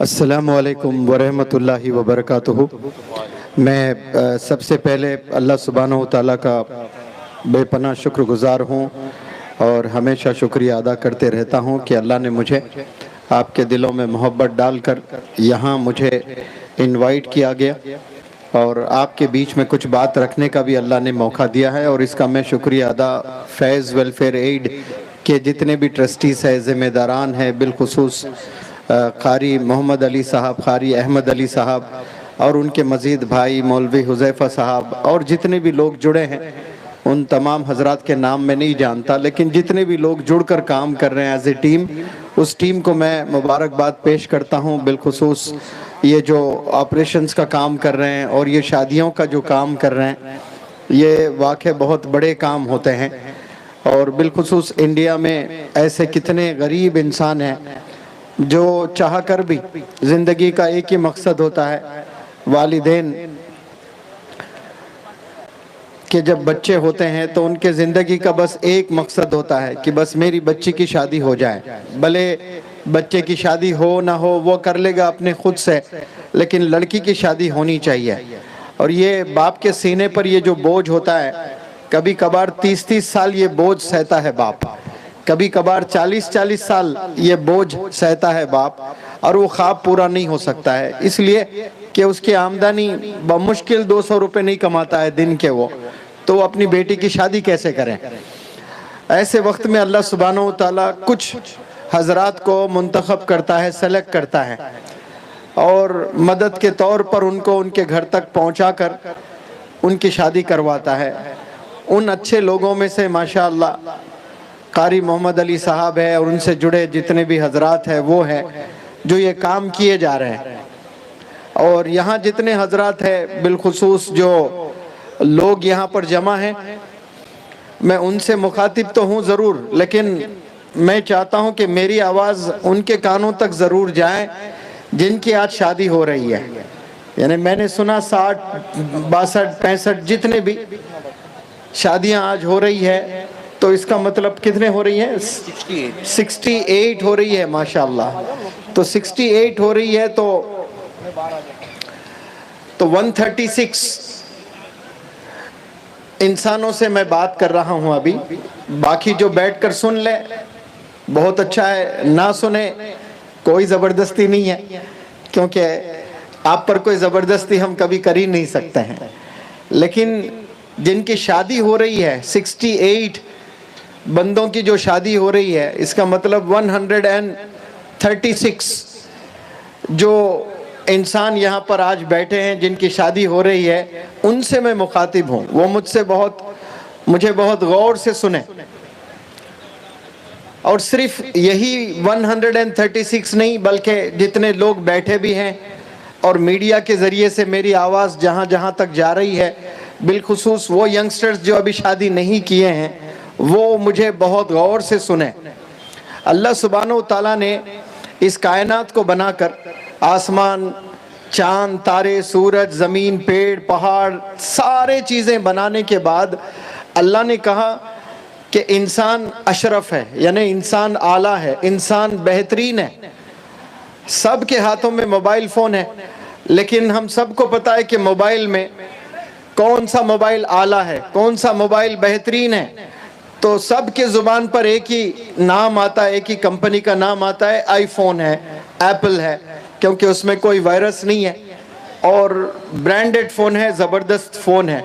السلام علیکم ورحمۃ اللہ وبرکاتہ۔ میں سب سے پہلے اللہ سبحانہ و تعالیٰ کا بے پناہ شکر گزار ہوں اور ہمیشہ شکریہ ادا کرتے رہتا ہوں کہ اللہ نے مجھے آپ کے دلوں میں محبت ڈال کر یہاں مجھے انوائٹ کیا گیا اور آپ کے بیچ میں کچھ بات رکھنے کا بھی اللہ نے موقع دیا ہے، اور اس کا میں شکریہ ادا فیض ویلفیئر ایڈ کے جتنے بھی ٹرسٹیز ہیں، ذمہ داران ہیں، بالخصوص قاری محمد علی صاحب، قاری احمد علی صاحب اور ان کے مزید بھائی مولوی حذیفہ صاحب اور جتنے بھی لوگ جڑے ہیں، ان تمام حضرات کے نام میں نہیں جانتا، لیکن جتنے بھی لوگ جڑ کر کام کر رہے ہیں ایز اے ٹیم، اس ٹیم کو میں مبارکباد پیش کرتا ہوں۔ بالخصوص یہ جو آپریشنز کا کام کر رہے ہیں اور یہ شادیوں کا جو کام کر رہے ہیں، یہ واقع بہت بڑے کام ہوتے ہیں، اور بالخصوص انڈیا میں ایسے کتنے غریب انسان ہیں جو چاہ کر بھی زندگی کا ایک ہی مقصد ہوتا ہے، والدین کہ جب بچے ہوتے ہیں تو ان کے زندگی کا بس ایک مقصد ہوتا ہے کہ بس میری بچی کی شادی ہو جائے، بھلے بچے کی شادی ہو نہ ہو وہ کر لے گا اپنے خود سے، لیکن لڑکی کی شادی ہونی چاہیے۔ اور یہ باپ کے سینے پر یہ جو بوجھ ہوتا ہے، کبھی کبھار 30 سال یہ بوجھ سہتا ہے باپ، کبھی کبھار 40 سال یہ بوجھ سہتا ہے باپ، اور وہ خواب پورا نہیں ہو سکتا ہے، اس لیے کہ اس کی آمدنی بمشکل 200 روپے نہیں کماتا ہے دن کے، وہ تو وہ اپنی بیٹی کی شادی کیسے کریں؟ ایسے وقت میں اللہ سبحانہ و تعالیٰ کچھ حضرات کو منتخب کرتا ہے، سلیکٹ کرتا ہے، اور مدد کے طور پر ان کو ان کے گھر تک پہنچا کر ان کی شادی کرواتا ہے۔ ان اچھے لوگوں میں سے ماشاءاللہ قاری محمد علی صاحب ہے، اور ان سے جڑے جتنے بھی حضرات ہیں وہ ہیں جو یہ کام کیے جا رہے ہیں۔ اور یہاں جتنے حضرات ہیں، بالخصوص جو لوگ یہاں پر جمع ہیں، میں ان سے مخاطب تو ہوں ضرور، لیکن میں چاہتا ہوں کہ میری آواز ان کے کانوں تک ضرور جائے جن کی آج شادی ہو رہی ہے۔ یعنی میں نے سنا 60 62 65 جتنے بھی شادیاں آج ہو رہی ہے، تو اس کا مطلب کتنے ہو رہی ہیں؟ 68 ہو رہی ہے ماشاءاللہ۔ تو 68 ہو رہی ہے تو 136 انسانوں سے میں بات کر رہا ہوں ابھی، باقی جو بیٹھ کر سن لے بہت اچھا ہے، نہ سنے کوئی زبردستی نہیں ہے، کیونکہ آپ پر کوئی زبردستی ہم کبھی کر ہی نہیں سکتے ہیں، لیکن جن کی شادی ہو رہی ہے 68 بندوں کی جو شادی ہو رہی ہے، اس کا مطلب 136 جو انسان یہاں پر آج بیٹھے ہیں جن کی شادی ہو رہی ہے، ان سے میں مخاطب ہوں، وہ مجھے بہت غور سے سنیں، اور صرف یہی 136 نہیں بلکہ جتنے لوگ بیٹھے بھی ہیں اور میڈیا کے ذریعے سے میری آواز جہاں جہاں تک جا رہی ہے، بالخصوص وہ ینگسٹرز جو ابھی شادی نہیں کیے ہیں، وہ مجھے بہت غور سے سنیں۔ اللہ سبحانہ و تعالیٰ نے اس کائنات کو بنا کر آسمان، چاند، تارے، سورج، زمین، پیڑ، پہاڑ، سارے چیزیں بنانے کے بعد اللہ نے کہا کہ انسان اشرف ہے، یعنی انسان اعلیٰ ہے، انسان بہترین ہے۔ سب کے ہاتھوں میں موبائل فون ہے، لیکن ہم سب کو پتا ہے کہ موبائل میں کون سا موبائل اعلیٰ ہے، کون سا موبائل بہترین ہے، تو سب کے زبان پر ایک ہی نام آتا ہے، ایک ہی کمپنی کا نام آتا ہے، آئی فون ہے، ایپل ہے، کیونکہ اس میں کوئی وائرس نہیں ہے اور برانڈڈ فون ہے، زبردست فون ہے۔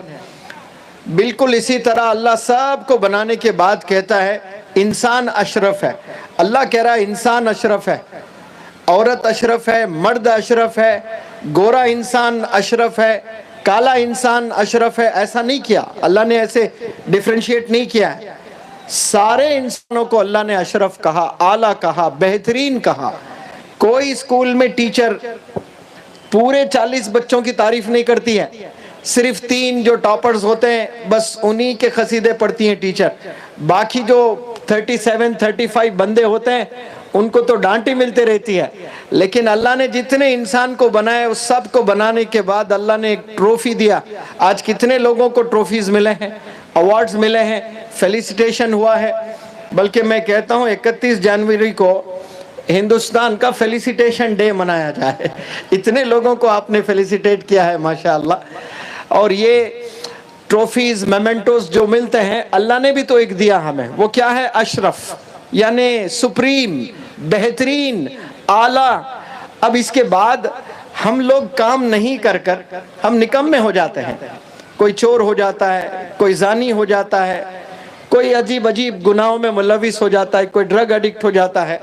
بالکل اسی طرح اللہ سب کو بنانے کے بعد کہتا ہے انسان اشرف ہے۔ اللہ کہہ رہا ہے انسان اشرف ہے، عورت اشرف ہے، مرد اشرف ہے، گورا انسان اشرف ہے، کالا انسان اشرف ہے۔ ایسا نہیں کیا اللہ نے، ایسے ڈیفرینشیٹ نہیں کیا ہے، سارے انسانوں کو اللہ نے اشرف کہا، اعلیٰ کہا، بہترین کہا۔ کوئی اسکول میں ٹیچر پورے 40 بچوں کی تعریف نہیں کرتی ہے، صرف 3 جو ٹاپرز ہوتے ہیں بس انہی کے قصیدے پڑھتی ہیں ٹیچر، باقی جو 37 35 بندے ہوتے ہیں ان کو تو ڈانٹی ملتے رہتی ہے۔ لیکن اللہ نے جتنے انسان کو بنائے اس سب کو بنانے کے بعد اللہ نے ایک ٹرافی دیا۔ آج کتنے لوگوں کو ٹرافیز ملے ہیں، ایوارڈز ملے ہیں، فیلیسیٹیشن ہوا ہے، بلکہ میں کہتا ہوں 31 جنوری کو ہندوستان کا فیلیسیٹیشن ڈے منایا جائے. اتنے لوگوں کو آپ نے فیلیسیٹیٹ کیا ہے ماشاءاللہ. اور یہ ٹرافیز میمنٹوز جو ملتے ہیں اللہ نے بھی تو ایک دیا ہمیں, وہ کیا ہے؟ اشرف, یعنی سپریم, بہترین, اعلیٰ. اب اس کے بعد ہم لوگ کام نہیں کر کر ہم نکمے ہو جاتے ہیں. کوئی چور ہو جاتا ہے, کوئی زانی ہو جاتا ہے, کوئی عجیب عجیب گناہوں میں ملوث ہو جاتا ہے, کوئی ڈرگ ایڈکٹ ہو جاتا ہے.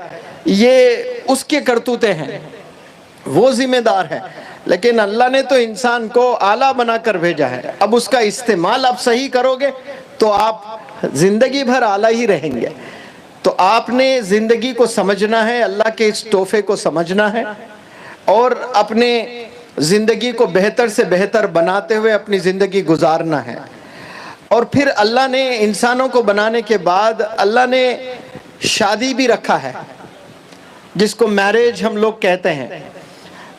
یہ اس کے کرتوتے ہیں, وہ ذمہ دار ہے. لیکن اللہ نے تو انسان کو اعلیٰ بنا کر بھیجا ہے. اب اس کا استعمال آپ صحیح کرو گے تو آپ زندگی بھر اعلیٰ ہی رہیں گے. تو آپ نے زندگی کو سمجھنا ہے, اللہ کے اس تحفے کو سمجھنا ہے, اور اپنے زندگی کو بہتر سے بہتر بناتے ہوئے اپنی زندگی گزارنا ہے. اور پھر اللہ نے انسانوں کو بنانے کے بعد اللہ نے شادی بھی رکھا ہے, جس کو میرج ہم لوگ کہتے ہیں.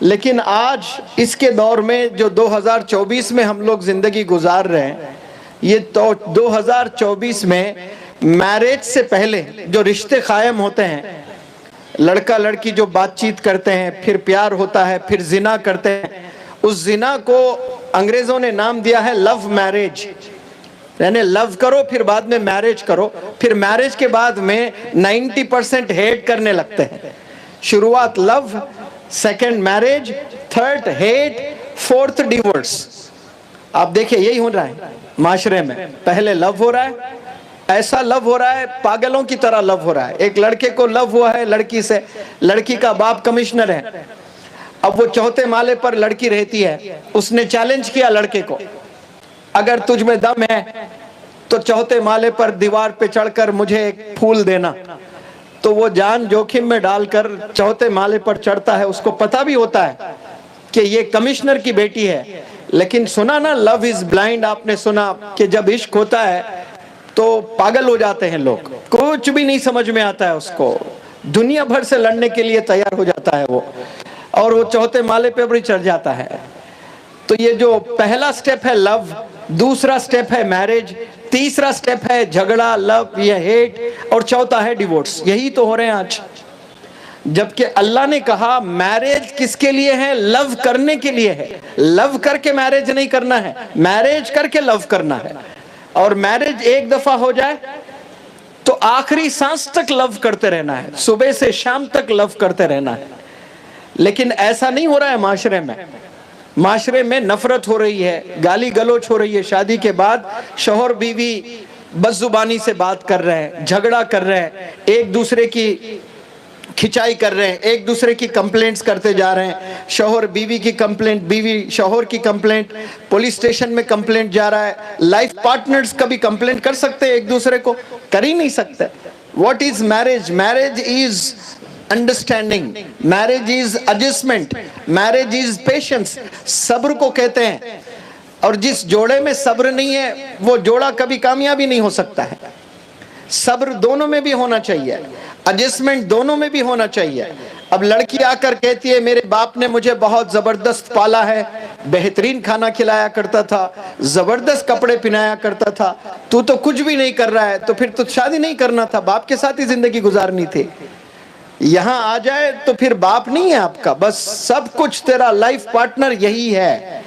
لیکن آج اس کے دور میں جو 2024 میں ہم لوگ زندگی گزار رہے ہیں, یہ تو 2024 میں میرج سے پہلے جو رشتے قائم ہوتے ہیں, لڑکا لڑکی جو بات چیت کرتے ہیں, پھر پیار ہوتا ہے, پھر زنا کرتے ہیں, اس زنا کو انگریزوں نے نام دیا ہے لو میرج. یعنی لو کرو پھر بعد میں میرج کرو, پھر میرج کے بعد میں 90% ہیٹ کرنے لگتے ہیں. شروعات لو, second marriage, third heat, fourth divorce. آپ دیکھیں یہی ہو رہا ہے معاشرے میں. پہلے لو ہو رہا ہے, ایسا لو ہو رہا ہے پاگلوں کی طرح لو ہو رہا ہے. ایک لڑکے کو لو ہوا ہے لڑکی سے, لڑکی کا باپ کمشنر ہے. اب وہ چوتھے مالے پر لڑکی رہتی ہے, اس نے چیلنج کیا لڑکے کو, اگر تجھ میں دم ہے تو چوتھے مالے پر دیوار پہ چڑھ کر مجھے ایک پھول دینا. تو وہ جان جوخم میں ڈال کر چوتھے مالے پر چڑھتا ہے. اس کو پتہ بھی ہوتا ہے کہ یہ کمشنر کی بیٹی ہے, لیکن سنا نا لو از بلائنڈ. آپ نے سنا کہ جب عشق ہوتا ہے تو پاگل ہو جاتے ہیں لوگ, کچھ بھی نہیں سمجھ میں آتا ہے اس کو, دنیا بھر سے لڑنے کے لیے تیار ہو جاتا ہے وہ, اور وہ چوتھے مالے پہ بھی چڑھ جاتا ہے. تو یہ جو پہلا سٹیپ ہے لو, دوسرا سٹیپ ہے میرج, تیسرا سٹیپ ہے جھگڑا, لو یا ہیٹ, اور چوتھا ہے ڈیورس. یہی تو ہو رہے ہیں آج. جبکہ اللہ نے کہا میرج کس کے لیے ہے؟ لو کرنے کے لیے ہے. لو کر کے میرج نہیں کرنا ہے, میرج کر کے لو کرنا ہے. اور میرج ایک دفعہ ہو جائے تو آخری سانس تک لو کرتے رہنا ہے, صبح سے شام تک لو کرتے رہنا ہے. لیکن ایسا نہیں ہو رہا ہے معاشرے میں. معاشرے میں نفرت ہو رہی ہے, گالی گلوچ ہو رہی ہے. شادی کے بعد شوہر بیوی بد زبانی سے بات کر رہے ہیں, جھگڑا کر رہے ہیں, ایک دوسرے کی کھچائی کر رہے ہیں, ایک دوسرے کی کمپلینٹس کرتے جا رہے ہیں. شوہر بیوی کی کمپلینٹ, بیوی شوہر کی کمپلینٹ, پولیس اسٹیشن میں کمپلینٹ جا رہا ہے. لائف پارٹنرز کبھی کمپلینٹ کر سکتے ایک دوسرے کو؟ کر ہی نہیں سکتے. What is marriage? Marriage is understanding, marriage is adjustment, marriage is patience. صبر کو کہتے ہیں. اور جس جوڑے میں صبر نہیں ہے وہ جوڑا کبھی کامیابی نہیں ہو سکتا ہے. صبر دونوں میں بھی ہونا چاہیے, ایڈجسٹمنٹ دونوں میں بھی ہونا چاہیے. اب لڑکی آ کر کہتی ہے میرے باپ نے مجھے بہت زبردست پالا ہے, بہترین کھانا کھلایا کرتا تھا, زبردست کپڑے پہنایا کرتا تھا, تو کچھ بھی نہیں کر رہا ہے, تو پھر تو شادی نہیں کرنا تھا, باپ کے ساتھ ہی زندگی گزارنی تھی. یہاں آ جائے تو پھر باپ نہیں ہے آپ کا, بس سب کچھ تیرا لائف پارٹنر یہی ہے.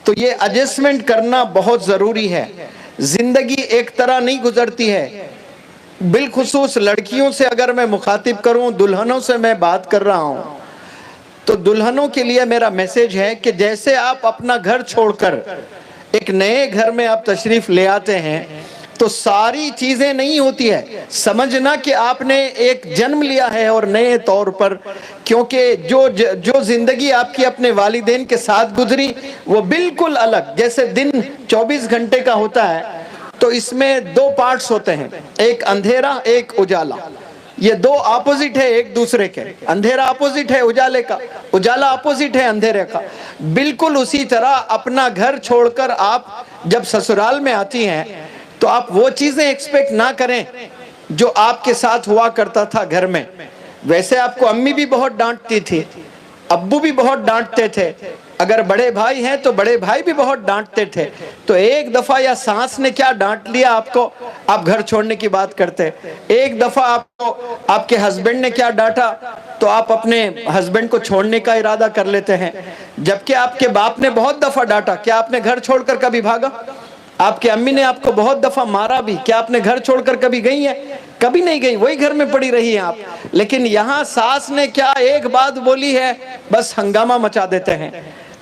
تو یہ ایڈجسٹمنٹ کرنا بہت ضروری ہے. زندگی ایک طرح نہیں گزرتی ہے. بالخصوص لڑکیوں سے اگر میں مخاطب کروں, دلہنوں سے میں بات کر رہا ہوں, تو دلہنوں کے لیے میرا میسج ہے کہ جیسے آپ اپنا گھر چھوڑ کر ایک نئے گھر میں آپ تشریف لے آتے ہیں تو ساری چیزیں نہیں ہوتی ہے. سمجھنا کہ آپ نے ایک جنم لیا ہے اور نئے طور پر, کیونکہ جو زندگی آپ کی اپنے والدین کے ساتھ گزری وہ بالکل الگ. جیسے دن 24 گھنٹے کا ہوتا ہے تو اس میں دو پارٹس ہوتے ہیں, ایک اندھیرا ایک اجالا. یہ دو اپوزٹ ہے ایک دوسرے کے. اندھیرا اپوزٹ ہے اجالے کا, اجالا اپوزٹ ہے اندھیرے کا. بالکل اسی طرح اپنا گھر چھوڑ کر آپ جب سسرال میں آتی ہیں تو آپ وہ چیزیں ایکسپیکٹ نہ کریں جو آپ کے ساتھ ہوا کرتا تھا گھر میں. ویسے آپ کو امی بھی بہت ڈانٹتی تھی, ابو بھی بہت ڈانٹتے تھے, اگر بڑے بھائی ہیں تو بڑے بھائی بھی بہت ڈانٹتے تھے. تو ایک دفعہ یا سانس نے کیا ڈانٹ لیا آپ کو, آپ گھر چھوڑنے کی بات کرتے. ایک دفعہ آپ کو آپ کے ہسبینڈ نے کیا ڈانٹا, تو آپ اپنے ہسبینڈ کو چھوڑنے کا ارادہ کر لیتے ہیں، جبکہ آپ کے باپ نے بہت دفعہ ڈانٹا. کیا آپ نے گھر چھوڑ کر کبھی بھاگا؟ آپ کے امی نے آپ کو بہت دفعہ مارا بھی، کیا آپ نے گھر چھوڑ کر کبھی گئی ہیں؟ کبھی نہیں گئی، وہی گھر میں پڑی رہی ہیں آپ. لیکن یہاں ساس نے کیا ایک بات بولی ہے، بس ہنگامہ مچا دیتے ہیں.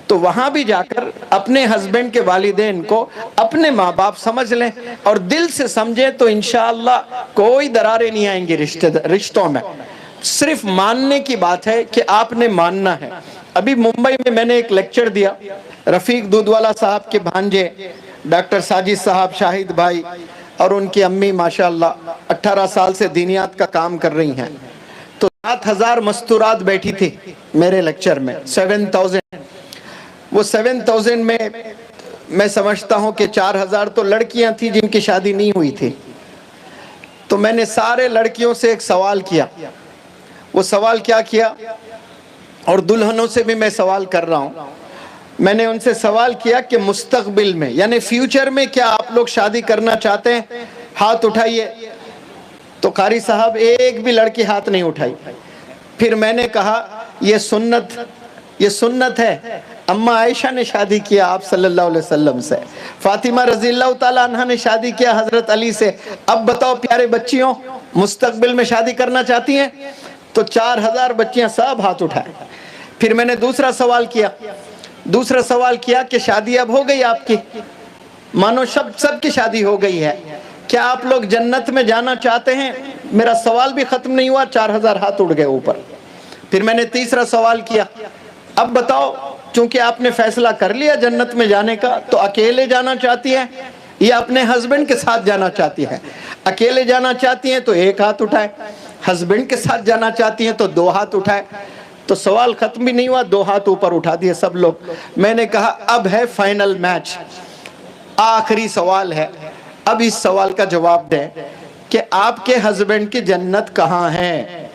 تو وہاں بھی جا کر اپنے ہسبینڈ کے والدین کو اپنے ماں باپ سمجھ لیں اور دل سے سمجھیں، تو انشاءاللہ کوئی دراریں نہیں آئیں گی رشتوں میں. صرف ماننے کی بات ہے کہ آپ نے ماننا ہے. ابھی ممبئی میں میں نے ایک لیکچر دیا، رفیق دودھوالا صاحب کے بھانجے ڈاکٹر ساجد صاحب، شاہد بھائی اور ان کی امی ماشاءاللہ 18 سال سے دینیات کا کام کر رہی ہیں. تو 7,000 مستورات بیٹھی تھی میرے لیکچر میں، 7,000. وہ 7,000 میں سمجھتا ہوں کہ 4,000 تو لڑکیاں تھیں جن کی شادی نہیں ہوئی تھی. تو میں نے سارے لڑکیوں سے ایک سوال کیا. وہ سوال کیا کیا، اور دلہنوں سے بھی میں سوال کر رہا ہوں. میں نے ان سے سوال کیا کہ مستقبل میں یعنی فیوچر میں کیا آپ لوگ شادی کرنا چاہتے ہیں؟ ہاتھ اٹھائیے. تو قاری صاحب ایک بھی لڑکی ہاتھ نہیں اٹھائی. پھر میں نے کہا یہ سنت ہے. اماں عائشہ نے شادی کیا آپ صلی اللہ علیہ وسلم سے، فاطمہ رضی اللہ تعالیٰ عنہ نے شادی کیا حضرت علی سے. اب بتاؤ پیارے بچیوں، مستقبل میں شادی کرنا چاہتی ہیں؟ تو 4,000 بچیاں سب ہاتھ اٹھائے. پھر میں نے دوسرا سوال کیا کہ شادی اب ہو گئی آپ کی، مانو سب کی شادی ہو گئی ہے، کیا آپ لوگ جنت میں جانا چاہتے ہیں؟ میرا سوال بھی ختم نہیں ہوا، 4,000 ہاتھ اٹھ گئے اوپر. پھر میں نے تیسرا سوال کیا، اب بتاؤ چونکہ آپ نے فیصلہ کر لیا جنت میں جانے کا، تو اکیلے جانا چاہتی ہیں یا اپنے ہسبینڈ کے ساتھ جانا چاہتی ہیں؟ اکیلے جانا چاہتی ہیں تو 1 ہاتھ اٹھائے، ہسبینڈ کے ساتھ جانا چاہتی ہیں تو 2 ہاتھ اٹھائے. تو سوال ختم بھی نہیں ہوا، 2 ہاتھ اوپر اٹھا دیے سب لوگ. میں نے کہا اب ہے فائنل میچ، آخری سوال ہے. اب اس سوال کا جواب دیں کہ آپ کے ہسبینڈ کی جنت کہاں ہے؟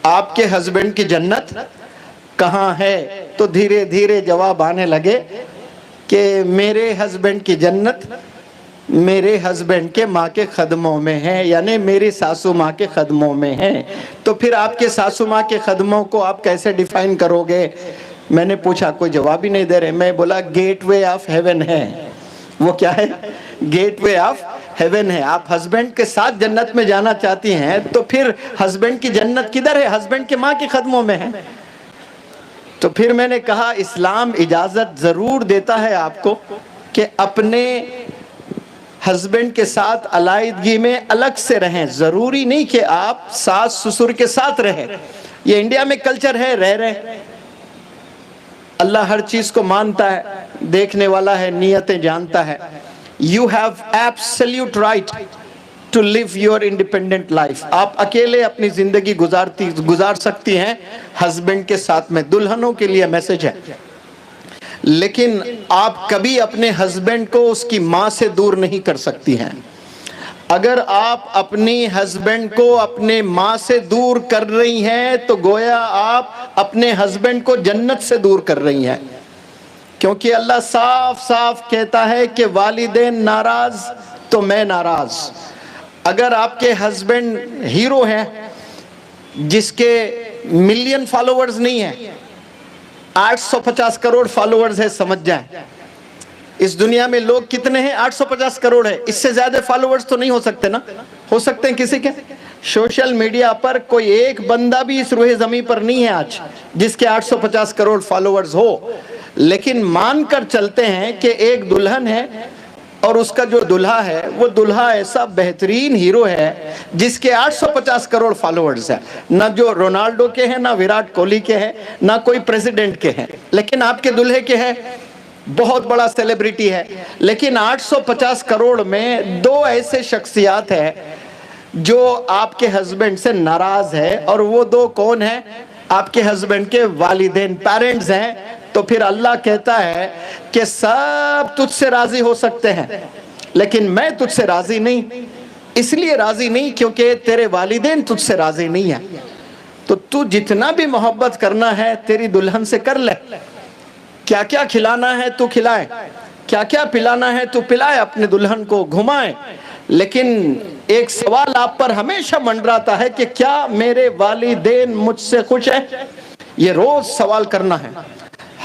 آپ کے ہسبینڈ کی جنت کہاں ہے؟ تو دھیرے دھیرے جواب آنے لگے کہ میرے ہسبینڈ کی جنت میرے ہسبینڈ کے ماں کے قدموں میں ہے، یعنی میری ساسو ماں کے قدموں میں ہے. تو پھر آپ کے ساسو ماں کے قدموں کو آپ کیسے ڈیفائن کرو گے؟ میں نے پوچھا، کوئی جواب ہی نہیں دے رہے. میں بولا گیٹ وے آف ہیون ہے. وہ کیا ہے؟ گیٹ وے آف ہیون ہے. آپ ہسبینڈ کے ساتھ جنت میں جانا چاہتی ہیں تو پھر ہسبینڈ کی جنت کدھر ہے؟ ہسبینڈ کے ماں کے قدموں میں ہے. تو پھر میں نے کہا اسلام اجازت ضرور دیتا ہے آپ کو کہ اپنے ہسبینڈ کے ساتھ علیحدگی میں الگ سے رہیں. ضروری نہیں کہ آپ ساس سسر کے ساتھ رہیں. یہ انڈیا میں کلچر ہے، رہ رہے. اللہ ہر چیز کو مانتا ہے، دیکھنے والا ہے، نیتیں جانتا ہے. You have absolute right to live your independent life. آپ اکیلے اپنی زندگی گزار سکتی ہیں ہسبینڈ کے ساتھ میں. دلہنوں کے لیے میسج ہے، لیکن آپ کبھی اپنے ہسبینڈ کو اس کی ماں سے دور نہیں کر سکتی ہیں. اگر آپ اپنی ہسبینڈ کو اپنے ماں سے دور کر رہی ہیں تو گویا آپ اپنے ہسبینڈ کو جنت سے دور کر رہی ہیں. کیونکہ اللہ صاف صاف کہتا ہے کہ والدین ناراض تو میں ناراض. اگر آپ کے ہسبینڈ ہیرو ہیں جس کے ملین فالوورز نہیں ہیں، 850 کروڑ فالوورز ہے، سمجھ جائیں اس دنیا میں لوگ کتنے ہیں؟ 850 کروڑ ہے. اس سے زیادہ فالوورز تو نہیں ہو سکتے نا؟ ہو سکتے ہیں کسی کے؟ سوشل میڈیا پر کوئی ایک بندہ بھی اس روح زمین پر نہیں ہے آج جس کے 850 کروڑ فالوورز ہو. لیکن مان کر چلتے ہیں کہ ایک دلہن ہے اور اس کا جو دلہا ہے وہ دلہا ایسا بہترین ہیرو ہے جس کے 850 کروڑ فالوورز ہیں. نہ جو رونالڈو کے ہیں، نہ ویراٹ کوہلی کے ہیں، نہ کوئی پریزیڈنٹ کے ہیں. لیکن آپ کے دلہے کے ہیں، بہت بڑا سیلیبریٹی ہے. لیکن 850 کروڑ میں 2 ایسے شخصیات ہیں جو آپ کے ہسبینڈ سے ناراض ہے، اور وہ 2 کون ہیں؟ آپ کے ہسبینڈ کے والدین، پیرنٹس ہیں. تو پھر اللہ کہتا ہے کہ سب تجھ سے راضی ہو سکتے ہیں لیکن میں تجھ سے راضی نہیں. اس لیے راضی نہیں کیونکہ تیرے والدین تجھ سے راضی نہیں ہیں. تو تو جتنا بھی محبت کرنا ہے تیری دلہن سے کر لے. کیا کیا کھلانا ہے تو کھلائے، کیا کیا پلانا ہے تو پلائے، اپنے دلہن کو گھمائے. لیکن ایک سوال آپ پر ہمیشہ منڈراتا ہے کہ کیا میرے والدین مجھ سے خوش ہیں؟ یہ روز سوال کرنا ہے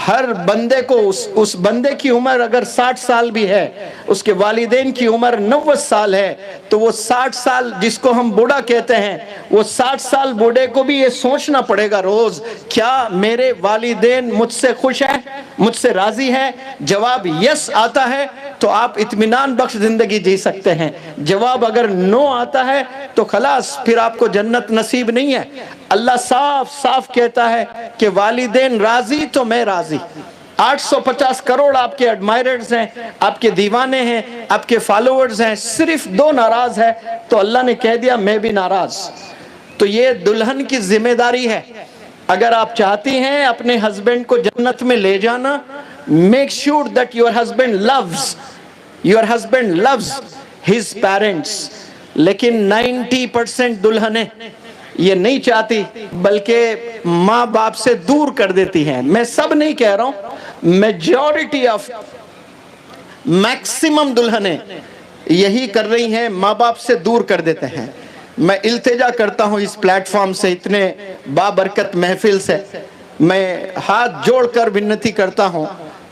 ہر بندے کو. اس بندے کی عمر اگر 60 سال بھی ہے، اس کے والدین کی عمر 90 سال ہے، تو وہ 60 سال جس کو ہم بوڑھا کہتے ہیں، وہ 60 سال بوڑھے کو بھی یہ سوچنا پڑے گا روز، کیا میرے والدین مجھ سے خوش ہیں، مجھ سے راضی ہیں؟ جواب یس آتا ہے تو آپ اطمینان بخش زندگی جی سکتے ہیں. جواب اگر نو آتا ہے تو خلاص پھر آپ کو جنت نصیب نہیں ہے. اللہ صاف صاف کہتا ہے کہ والدین راضی تو میں راضی. 850 کروڑ آپ کے ایڈمائررز ہیں، آپ کے دیوانے ہیں، آپ کے فالوورز ہیں، صرف 2 ناراض ہے تو اللہ نے کہہ دیا میں بھی ناراض. تو یہ دلہن کی ذمہ داری ہے. اگر آپ چاہتی ہیں اپنے ہسبینڈ کو جنت میں لے جانا، make sure that your husband loves his parents. لیکن 90% دلہنیں یہ نہیں چاہتی، بلکہ ماں باپ سے دور کر دیتی ہیں. میں سب نہیں کہہ رہا ہوں، میجورٹی آف میکسیمم دلہنیں یہی کر رہی ہیں، ماں باپ سے دور کر دیتے ہیں. میں التجا کرتا ہوں اس پلیٹ فارم سے، اتنے بابرکت محفل سے میں ہاتھ جوڑ کر ونتی کرتا ہوں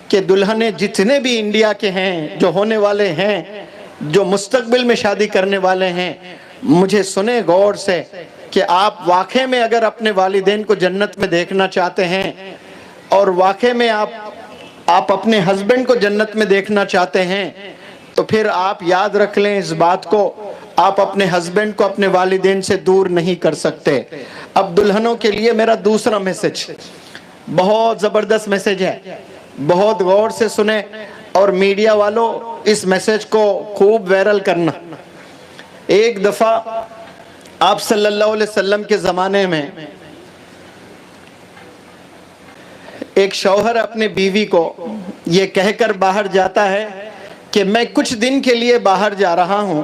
کہ دلہنیں جتنے بھی انڈیا کے ہیں، جو ہونے والے ہیں، جو مستقبل میں شادی کرنے والے ہیں، مجھے سنیں غور سے کہ آپ واقعے میں اگر اپنے والدین کو جنت میں دیکھنا چاہتے ہیں اور واقعے میں آپ اپنے ہسبینڈ کو جنت میں دیکھنا چاہتے ہیں، تو پھر آپ یاد رکھ لیں اس بات کو، آپ اپنے ہسبینڈ کو اپنے والدین سے دور نہیں کر سکتے. اب دلہنوں کے لیے میرا دوسرا میسج بہت زبردست میسج ہے، بہت غور سے سنیں، اور میڈیا والوں اس میسج کو خوب وائرل کرنا. ایک دفعہ آپ صلی اللہ علیہ وسلم کے زمانے میں ایک شوہر اپنے بیوی کو یہ کہہ کر باہر جاتا ہے کہ میں کچھ دن کے لیے باہر جا رہا ہوں،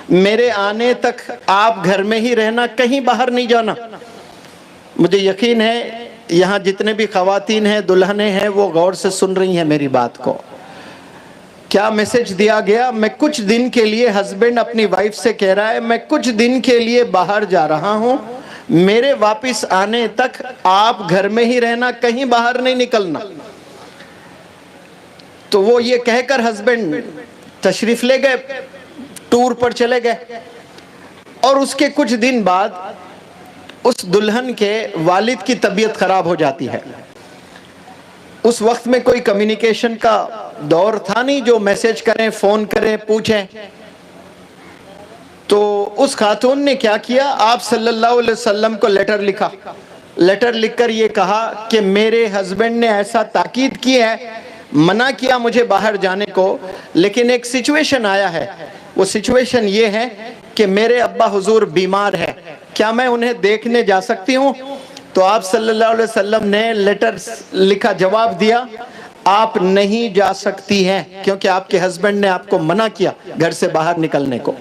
میرے آنے تک آپ گھر میں ہی رہنا، کہیں باہر نہیں جانا. مجھے یقین ہے یہاں جتنے بھی خواتین ہیں، دلہنیں ہیں، وہ غور سے سن رہی ہیں میری بات کو. کیا میسج دیا گیا؟ میں کچھ دن کے لیے، ہسبینڈ اپنی وائف سے کہہ رہا ہے میں کچھ دن کے لیے باہر جا رہا ہوں، میرے واپس آنے تک آپ گھر میں ہی رہنا، کہیں باہر نہیں نکلنا. تو وہ یہ کہہ کر ہسبینڈ تشریف لے گئے، ٹور پر چلے گئے، اور اس کے کچھ دن بعد اس دلہن کے والد کی طبیعت خراب ہو جاتی ہے. اس وقت میں کوئی کمیونیکیشن کا دور تھا نہیں جو میسج کریں، فون کریں، پوچھیں. تو اس خاتون نے کیا کیا، آپ صلی اللہ علیہ وسلم کو لیٹر لکھا. لیٹر لکھ کر یہ کہا کہ میرے ہسبینڈ نے ایسا تاکید کی ہے، منع کیا مجھے باہر جانے کو، لیکن ایک سچویشن آیا ہے. وہ سچویشن یہ ہے کہ میرے ابا حضور بیمار ہے، کیا میں انہیں دیکھنے جا سکتی ہوں؟ تو آپ صلی اللہ علیہ وسلم نے لیٹر لکھا، جواب دیا آپ نہیں جا سکتی ہیں، کیونکہ آپ کے ہسبینڈ نے آپ کو منع کیا گھر سے باہر نکلنے کو.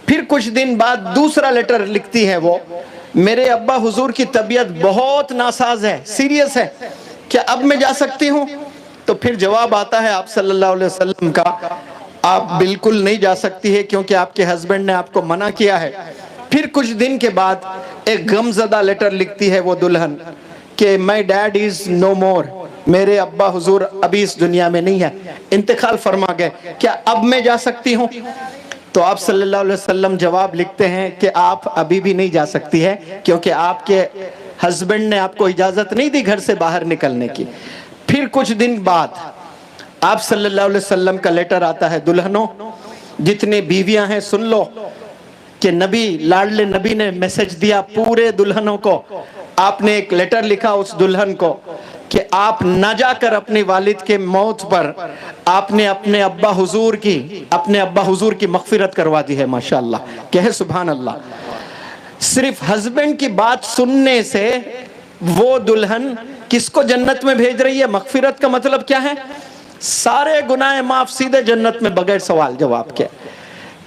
پھر کچھ دن بعد دوسرا لیٹر لکھتی ہے وہ، میرے ابا حضور کی طبیعت بہت ناساز ہے، سیریس ہے، کیا اب میں جا سکتی ہوں؟ تو پھر جواب آتا ہے آپ صلی اللہ علیہ وسلم کا، آپ بالکل نہیں جا سکتی ہے کیونکہ آپ کے ہسبینڈ نے آپ کو منع کیا ہے. پھر کچھ دن کے بعد ایک غمزدہ لیٹر لکھتی ہے وہ دلہن کہ my dad is no more، میرے ابا حضور ابھی اس دنیا میں نہیں ہے، انتقال فرما گئے، کیا اب میں جا سکتی ہوں؟ تو آپ صلی اللہ علیہ وسلم جواب لکھتے ہیں کہ آپ ابھی بھی نہیں جا سکتی ہے، کیونکہ آپ کے ہسبینڈ نے آپ کو اجازت نہیں دی گھر سے باہر نکلنے کی. پھر کچھ دن بعد آپ صلی اللہ علیہ وسلم کا لیٹر آتا ہے. دلہنوں جتنے بیویاں ہیں سن لو کہ نبی، لاڈلے نبی نے میسج دیا پورے دلہنوں کو. آپ نے ایک لیٹر لکھا اس دلہن کو کہ آپ نہ جا کر اپنے والد کے موت پر آپ نے اپنے ابا حضور کی مغفرت کروا دی ہے. ماشاءاللہ کہے سبحان اللہ. صرف ہسبینڈ کی بات سننے سے وہ دلہن کس کو جنت میں بھیج رہی ہے؟ مغفرت کا مطلب کیا ہے؟ سارے گناہ معاف، سیدھے جنت میں بغیر سوال جواب کے.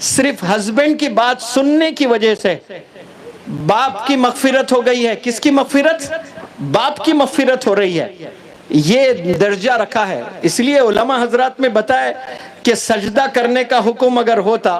صرف ہسبینڈ کی بات سننے کی وجہ سے باپ کی مغفرت ہو گئی ہے. کس کی مغفرت؟ باپ کی مغفرت ہو رہی ہے. یہ درجہ رکھا ہے. اس لیے علماء حضرات میں بتائے کہ سجدہ کرنے کا حکم اگر ہوتا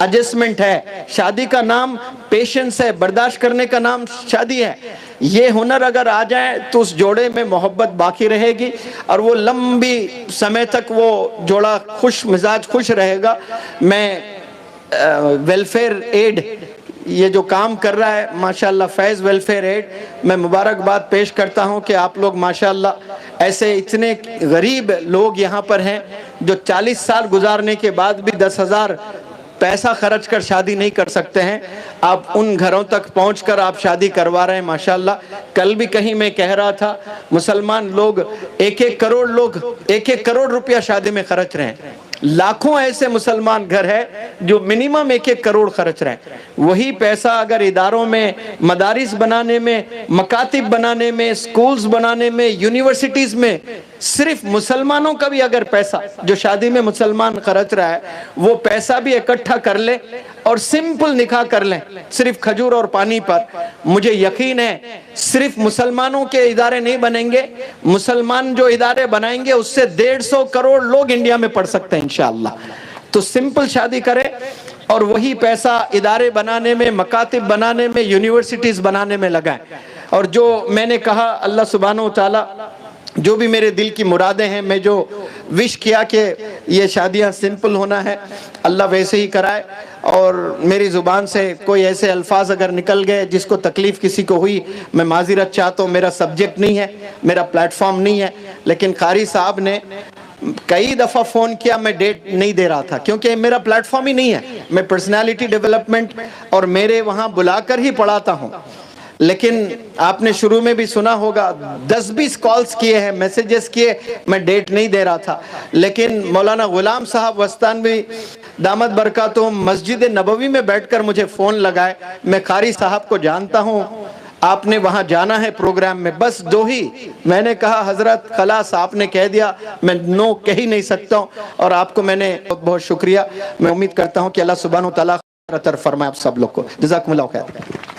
ایڈجسٹمنٹ ہے، شادی کا نام پیشنس ہے، برداشت کرنے کا نام شادی ہے. یہ ہنر اگر آ جائے تو اس جوڑے میں محبت باقی رہے گی اور وہ لمبی سمے تک وہ جوڑا خوش مزاج خوش رہے گا. میں ویلفیئر ایڈ یہ جو کام کر رہا ہے ماشاءاللہ فیض ویلفیئر ایڈ، میں مبارکباد پیش کرتا ہوں کہ آپ لوگ ماشاءاللہ ایسے اتنے غریب لوگ یہاں پر ہیں جو 40 سال گزارنے کے بعد بھی 10,000 پیسہ خرچ کر شادی نہیں کر سکتے ہیں. آپ ان گھروں تک پہنچ کر آپ شادی کروا رہے ہیں ماشاءاللہ. کل بھی کہیں میں کہہ رہا تھا مسلمان لوگ 1 کروڑ روپیہ شادی میں خرچ رہے ہیں. لاکھوں ایسے مسلمان گھر ہے جو منیمم 1 کروڑ خرچ رہے ہیں. وہی پیسہ اگر اداروں میں مدارس بنانے میں، مکاتب بنانے میں، سکولز بنانے میں، یونیورسٹیز میں، صرف مسلمانوں کا بھی اگر پیسہ جو شادی میں مسلمان خرچ رہا ہے وہ پیسہ بھی اکٹھا کر لے اور سمپل نکاح کر لیں صرف کھجور اور پانی پر، مجھے یقین ہے صرف مسلمانوں کے ادارے نہیں بنیں گے، مسلمان جو ادارے بنائیں گے اس سے 150 کروڑ لوگ انڈیا میں پڑھ سکتے ہیں انشاءاللہ. تو سمپل شادی کریں اور وہی پیسہ ادارے بنانے میں، مکاتب بنانے میں، یونیورسٹیز بنانے میں لگائیں. اور جو میں نے کہا اللہ سبحانہ وتعالی جو بھی میرے دل کی مرادیں ہیں، میں جو وش کیا کہ یہ شادیاں سمپل ہونا ہے، اللہ ویسے ہی کرائے. اور میری زبان سے کوئی ایسے الفاظ اگر نکل گئے جس کو تکلیف کسی کو ہوئی، میں معذرت چاہتا ہوں. میرا سبجیکٹ نہیں ہے، میرا پلیٹ فارم نہیں ہے، لیکن قاری صاحب نے کئی دفعہ فون کیا، میں ڈیٹ نہیں دے رہا تھا کیونکہ میرا پلیٹ فارم ہی نہیں ہے. میں پرسنالٹی ڈیولپمنٹ اور میرے وہاں بلا کر ہی پڑھاتا ہوں. لیکن آپ نے شروع میں بھی سنا ہوگا 10-20 کالز کیے ہیں، میسیجز کیے، میں ڈیٹ نہیں دے رہا تھا. لیکن مولانا غلام صاحب وستانوی دامت برکاتہم مسجد نبوی میں بیٹھ کر مجھے فون لگائے. میں قاری صاحب کو جانتا ہوں، آپ نے وہاں جانا ہے پروگرام میں، بس 2 ہی. میں نے کہا حضرت خلاص آپ نے کہہ دیا، میں نو کہہ ہی نہیں سکتا ہوں. اور آپ کو میں نے بہت بہت شکریہ. میں امید کرتا ہوں کہ اللہ سبحانہ وتعالیٰ فرمائے آپ سب لوگ کو. جزاکم اللہ خیر.